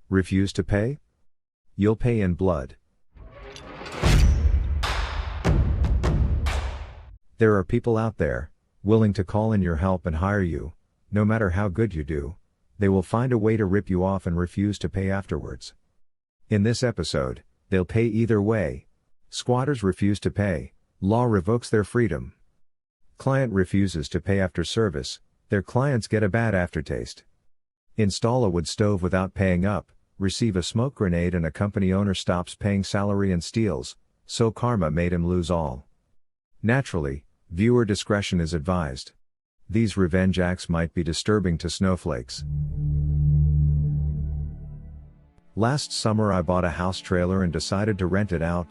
Refuse to pay? You'll pay in blood. There are people out there, willing to call in your help and hire you. No matter how good you do, they will find a way to rip you off and refuse to pay afterwards. In this episode, they'll pay either way. Squatters refuse to pay, law revokes their freedom. Client refuses to pay after service, their clients get a bad aftertaste. Install a wood stove without paying up, receive a smoke grenade and a company owner stops paying salary and steals, so karma made him lose all. Naturally, viewer discretion is advised. These revenge acts might be disturbing to snowflakes. Last summer I bought a house trailer and decided to rent it out.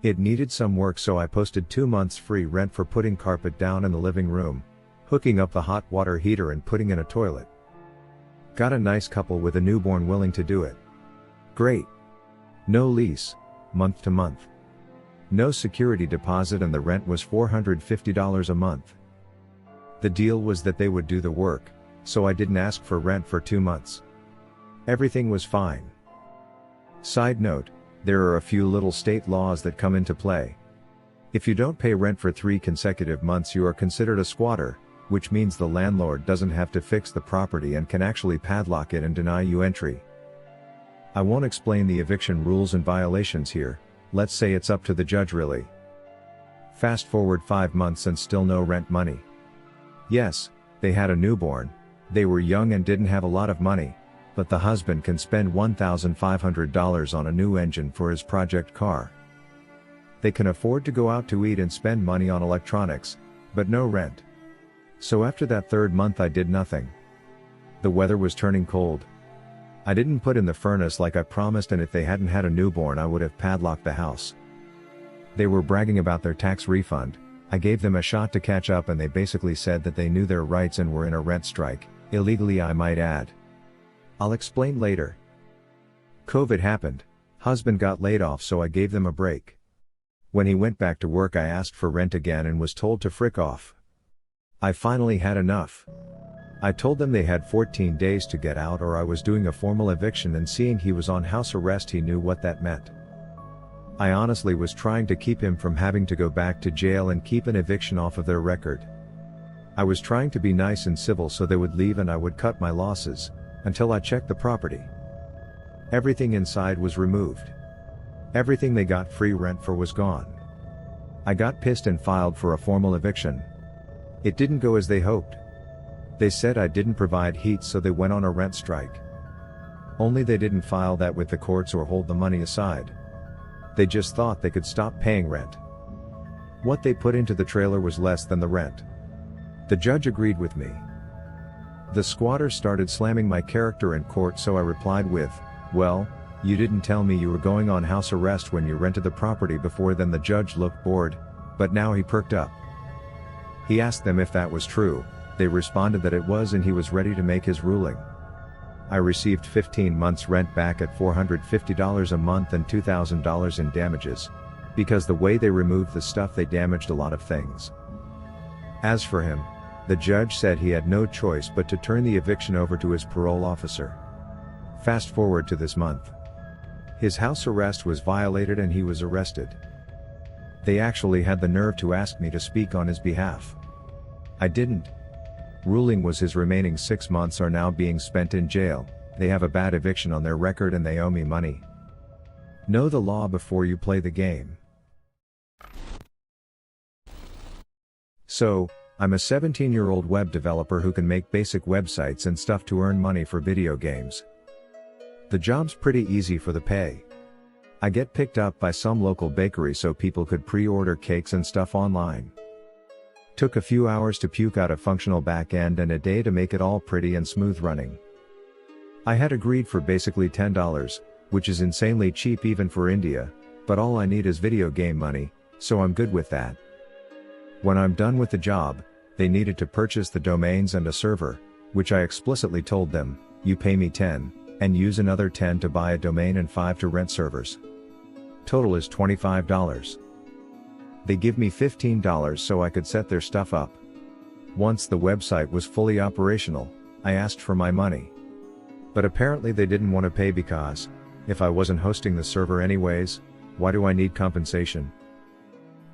It needed some work, so I posted 2 months free rent for putting carpet down in the living room, hooking up the hot water heater and putting in a toilet. Got a nice couple with a newborn willing to do it. Great. No lease, month to month. No security deposit and the rent was $450 a month. The deal was that they would do the work, so I didn't ask for rent for 2 months. Everything was fine. Side note, there are a few little state laws that come into play. If you don't pay rent for 3 consecutive months, you are considered a squatter, which means the landlord doesn't have to fix the property and can actually padlock it and deny you entry. I won't explain the eviction rules and violations here, let's say it's up to the judge really. Fast forward 5 months and still no rent money. Yes, they had a newborn, they were young and didn't have a lot of money, but the husband can spend $1,500 on a new engine for his project car. They can afford to go out to eat and spend money on electronics, but no rent. So after that 3rd month I did nothing. The weather was turning cold. I didn't put in the furnace like I promised, and if they hadn't had a newborn I would have padlocked the house. They were bragging about their tax refund. I gave them a shot to catch up and they basically said that they knew their rights and were in a rent strike, illegally I might add. I'll explain later. COVID happened, husband got laid off, so I gave them a break. When he went back to work I asked for rent again and was told to frick off. I finally had enough. I told them they had 14 days to get out or I was doing a formal eviction, and seeing he was on house arrest he knew what that meant. I honestly was trying to keep him from having to go back to jail and keep an eviction off of their record. I was trying to be nice and civil so they would leave and I would cut my losses, until I checked the property. Everything inside was removed. Everything they got free rent for was gone. I got pissed and filed for a formal eviction. It didn't go as they hoped. They said I didn't provide heat, so they went on a rent strike. Only they didn't file that with the courts or hold the money aside. They just thought they could stop paying rent. What they put into the trailer was less than the rent. The judge agreed with me. The squatters started slamming my character in court, so I replied with, "Well, you didn't tell me you were going on house arrest when you rented the property before." Then the judge looked bored, but now he perked up. He asked them if that was true. They responded that it was and he was ready to make his ruling. I received 15 months rent back at $450 a month and $2,000 in damages. Because the way they removed the stuff, they damaged a lot of things. As for him, the judge said he had no choice but to turn the eviction over to his parole officer. Fast forward to this month. His house arrest was violated and he was arrested. They actually had the nerve to ask me to speak on his behalf. I didn't. Ruling was his remaining 6 months are now being spent in jail. They have a bad eviction on their record and they owe me money. Know the law before you play the game. So, I'm a 17-year-old web developer who can make basic websites and stuff to earn money for video games. The job's pretty easy for the pay. I get picked up by some local bakery so people could pre-order cakes and stuff online. Took a few hours to puke out a functional backend and a day to make it all pretty and smooth running. I had agreed for basically $10, which is insanely cheap even for India, but all I need is video game money, so I'm good with that. When I'm done with the job, they needed to purchase the domains and a server, which I explicitly told them, you pay me 10, and use another 10 to buy a domain and 5 to rent servers. Total is $25. They give me $15 so I could set their stuff up. Once the website was fully operational, I asked for my money. But apparently they didn't want to pay because, if I wasn't hosting the server anyways, why do I need compensation?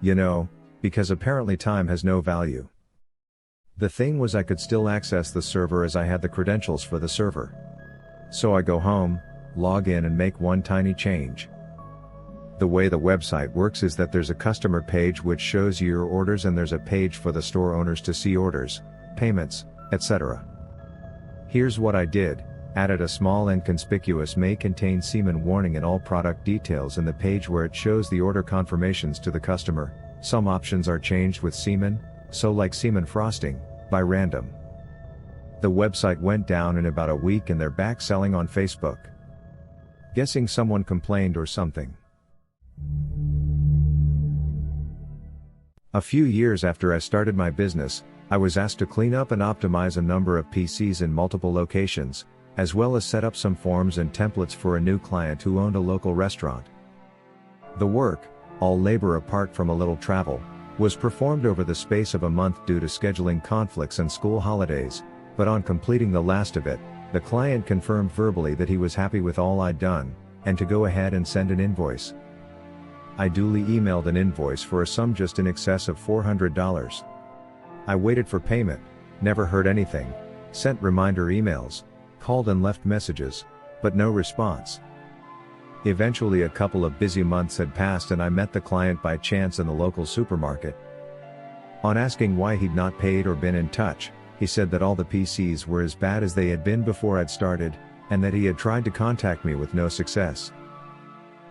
You know, because apparently time has no value. The thing was I could still access the server as I had the credentials for the server. So I go home, log in and make one tiny change. The way the website works is that there's a customer page which shows you your orders and there's a page for the store owners to see orders, payments, etc. Here's what I did, added a small inconspicuous may contain semen warning and all product details in the page where it shows the order confirmations to the customer. Some options are changed with semen, so like semen frosting, by random. The website went down in about a week and they're back selling on Facebook. Guessing someone complained or something. A few years after I started my business, I was asked to clean up and optimize a number of PCs in multiple locations, as well as set up some forms and templates for a new client who owned a local restaurant. The work, all labor apart from a little travel, was performed over the space of a month due to scheduling conflicts and school holidays, but on completing the last of it, the client confirmed verbally that he was happy with all I'd done, and to go ahead and send an invoice. I duly emailed an invoice for a sum just in excess of $400. I waited for payment, never heard anything, sent reminder emails, called and left messages, but no response. Eventually a couple of busy months had passed and I met the client by chance in the local supermarket. On asking why he'd not paid or been in touch, he said that all the PCs were as bad as they had been before I'd started, and that he had tried to contact me with no success.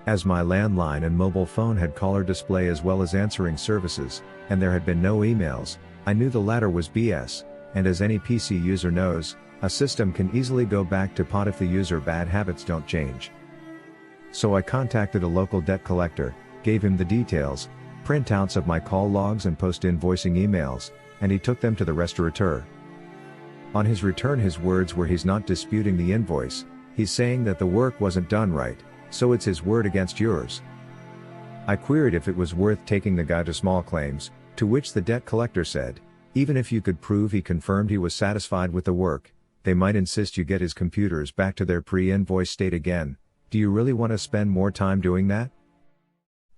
As my landline and mobile phone had caller display as well as answering services, and there had been no emails, I knew the latter was BS, and as any PC user knows, a system can easily go back to pot if the user bad habits don't change. So I contacted a local debt collector, gave him the details, printouts of my call logs and post-invoicing emails, and he took them to the restaurateur. On his return his words were he's not disputing the invoice, he's saying that the work wasn't done right, so it's his word against yours. I queried if it was worth taking the guy to small claims, to which the debt collector said, even if you could prove he confirmed he was satisfied with the work, they might insist you get his computers back to their pre-invoice state again. Do you really want to spend more time doing that?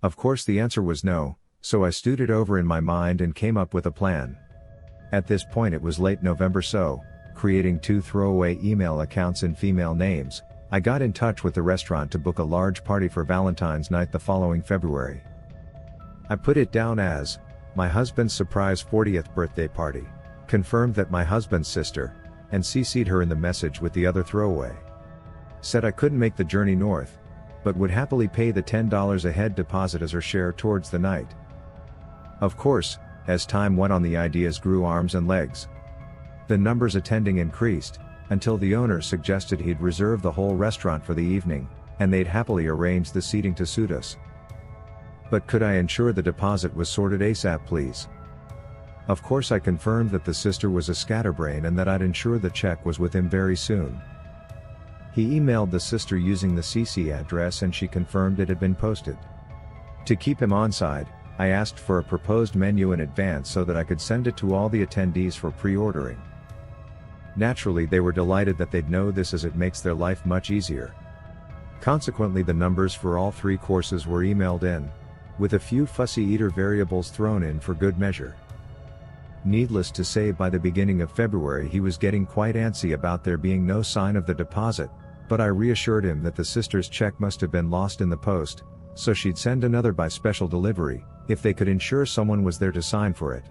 Of course the answer was no, so I stewed it over in my mind and came up with a plan. At this point it was late November, so, creating 2 throwaway email accounts in female names, I got in touch with the restaurant to book a large party for Valentine's night the following February. I put it down as, my husband's surprise 40th birthday party, confirmed that my husband's sister, and CC'd her in the message with the other throwaway. Said I couldn't make the journey north, but would happily pay the $10 a head deposit as her share towards the night. Of course, as time went on the ideas grew arms and legs. The numbers attending increased, until the owner suggested he'd reserve the whole restaurant for the evening, and they'd happily arrange the seating to suit us. But could I ensure the deposit was sorted ASAP please? Of course I confirmed that the sister was a scatterbrain and that I'd ensure the check was with him very soon. He emailed the sister using the CC address and she confirmed it had been posted. To keep him on side, I asked for a proposed menu in advance so that I could send it to all the attendees for pre-ordering. Naturally they were delighted that they'd know this as it makes their life much easier. Consequently the numbers for all 3 courses were emailed in, with a few fussy eater variables thrown in for good measure. Needless to say by the beginning of February he was getting quite antsy about there being no sign of the deposit, but I reassured him that the sister's check must have been lost in the post, so she'd send another by special delivery, if they could ensure someone was there to sign for it.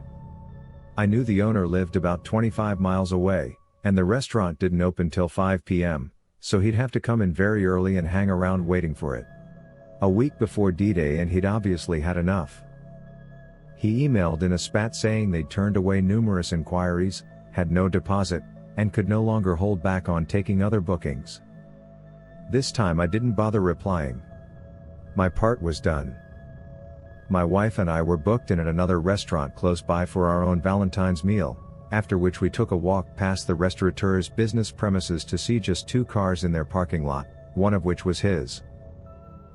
I knew the owner lived about 25 miles away, and the restaurant didn't open till 5 p.m., so he'd have to come in very early and hang around waiting for it. A week before D-Day and he'd obviously had enough. He emailed in a spat saying they'd turned away numerous inquiries, had no deposit, and could no longer hold back on taking other bookings. This time I didn't bother replying. My part was done. My wife and I were booked in at another restaurant close by for our own Valentine's meal, after which we took a walk past the restaurateur's business premises to see just 2 cars in their parking lot, one of which was his.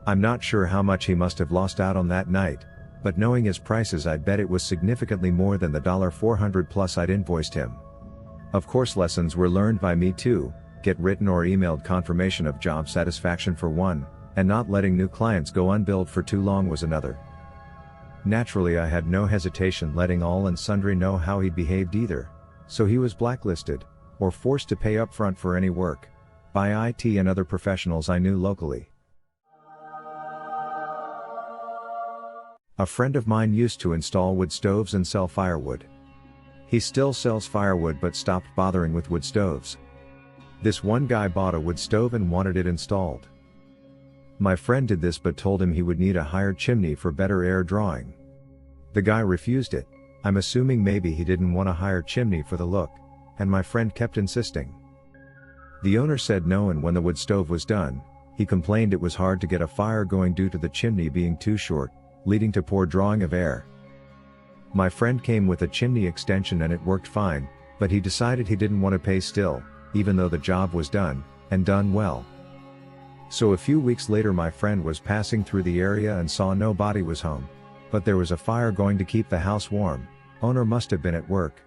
I'm not sure how much he must have lost out on that night, but knowing his prices I'd bet it was significantly more than the $400 plus I'd invoiced him. Of course lessons were learned by me too, get written or emailed confirmation of job satisfaction for one, and not letting new clients go unbilled for too long was another. Naturally, I had no hesitation letting all and sundry know how he behaved either, so he was blacklisted, or forced to pay upfront for any work, by IT and other professionals I knew locally. A friend of mine used to install wood stoves and sell firewood. He still sells firewood but stopped bothering with wood stoves. This one guy bought a wood stove and wanted it installed. My friend did this but told him he would need a higher chimney for better air drawing. The guy refused it. I'm assuming maybe he didn't want a higher chimney for the look, and my friend kept insisting. The owner said no, and when the wood stove was done, he complained it was hard to get a fire going due to the chimney being too short, leading to poor drawing of air. My friend came with a chimney extension and it worked fine, but he decided he didn't want to pay still, even though the job was done, and done well. So a few weeks later my friend was passing through the area and saw nobody was home, but there was a fire going to keep the house warm. Owner must have been at work.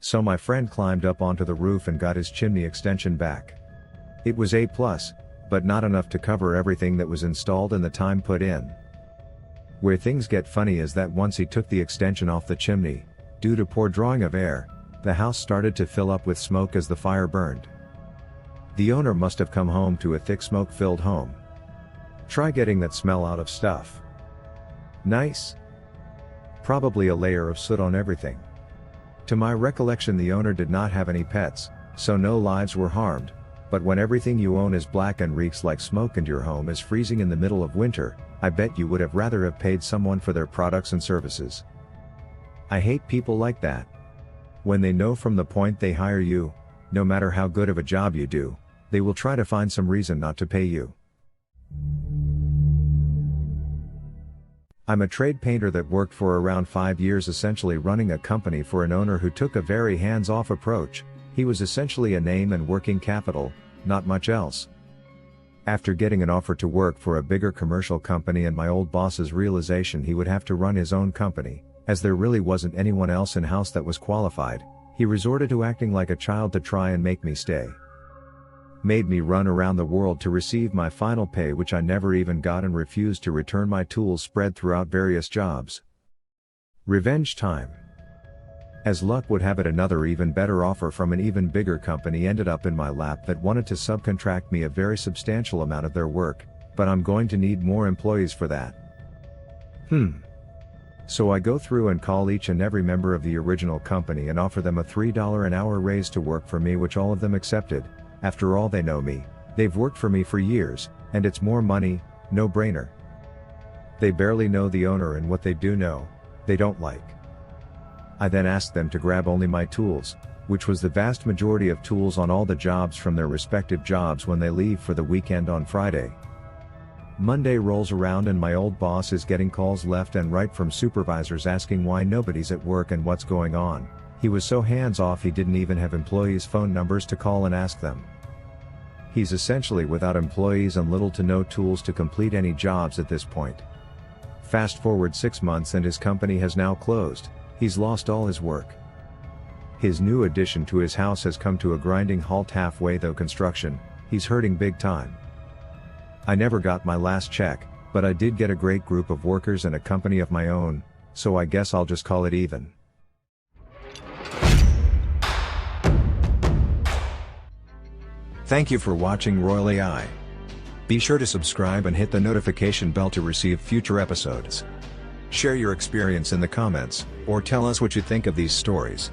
So my friend climbed up onto the roof and got his chimney extension back. It was A+, but not enough to cover everything that was installed and the time put in. Where things get funny is that once he took the extension off the chimney, due to poor drawing of air, the house started to fill up with smoke as the fire burned. The owner must have come home to a thick smoke-filled home. Try getting that smell out of stuff. Nice? Probably a layer of soot on everything. To my recollection, the owner did not have any pets, so no lives were harmed, but when everything you own is black and reeks like smoke and your home is freezing in the middle of winter, I bet you would have rather have paid someone for their products and services. I hate people like that. When they know from the point they hire you, no matter how good of a job you do, they will try to find some reason not to pay you. I'm a trade painter that worked for around 5 years, essentially running a company for an owner who took a very hands-off approach. He was essentially a name and working capital, not much else. After getting an offer to work for a bigger commercial company and my old boss's realization he would have to run his own company, as there really wasn't anyone else in-house that was qualified, he resorted to acting like a child to try and make me stay. Made me run around the world to receive my final pay, which I never even got, and refused to return my tools spread throughout various jobs. Revenge time. As luck would have it, another even better offer from an even bigger company ended up in my lap that wanted to subcontract me a very substantial amount of their work, but I'm going to need more employees for that. So I go through and call each and every member of the original company and offer them a $3 an hour raise to work for me, which all of them accepted. After all, they know me, they've worked for me for years, and it's more money, no brainer. They barely know the owner, and what they do know, they don't like. I then asked them to grab only my tools, which was the vast majority of tools on all the jobs from their respective jobs when they leave for the weekend on Friday. Monday rolls around and my old boss is getting calls left and right from supervisors asking why nobody's at work and what's going on. He was so hands-off he didn't even have employees' phone numbers to call and ask them. He's essentially without employees and little to no tools to complete any jobs at this point. Fast forward 6 months and his company has now closed. He's lost all his work. His new addition to his house has come to a grinding halt halfway through construction. He's hurting big time. I never got my last check, but I did get a great group of workers and a company of my own, so I guess I'll just call it even. Thank you for watching Royal A.I. Be sure to subscribe and hit the notification bell to receive future episodes. Share your experience in the comments, or tell us what you think of these stories.